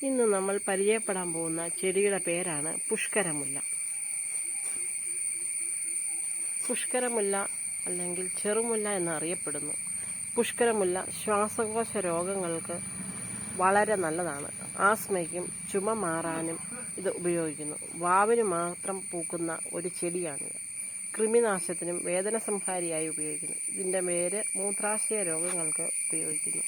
ഇന്ന് നമ്മൾ പരിചയപ്പെടാൻ പോകുന്ന ചെടിയുടെ പേരാണ് പുഷ്കരമുല്ല. പുഷ്കരമുല്ല അല്ലെങ്കിൽ ചെറുമുല്ല എന്നറിയപ്പെടുന്നു. പുഷ്കരമുല്ല ശ്വാസകോശ രോഗങ്ങൾക്ക് വളരെ നല്ലതാണ്. ആസ്മയ്ക്കും ചുമ മാറാനും ഇത് ഉപയോഗിക്കുന്നു. വാവിന് മാത്രം പൂക്കുന്ന ഒരു ചെടിയാണിത്. കൃമിനാശത്തിനും വേദന സംഹാരിയായി ഉപയോഗിക്കുന്നു. ഇതിൻ്റെ വേര് മൂത്രാശയ രോഗങ്ങൾക്ക് ഉപയോഗിക്കുന്നു.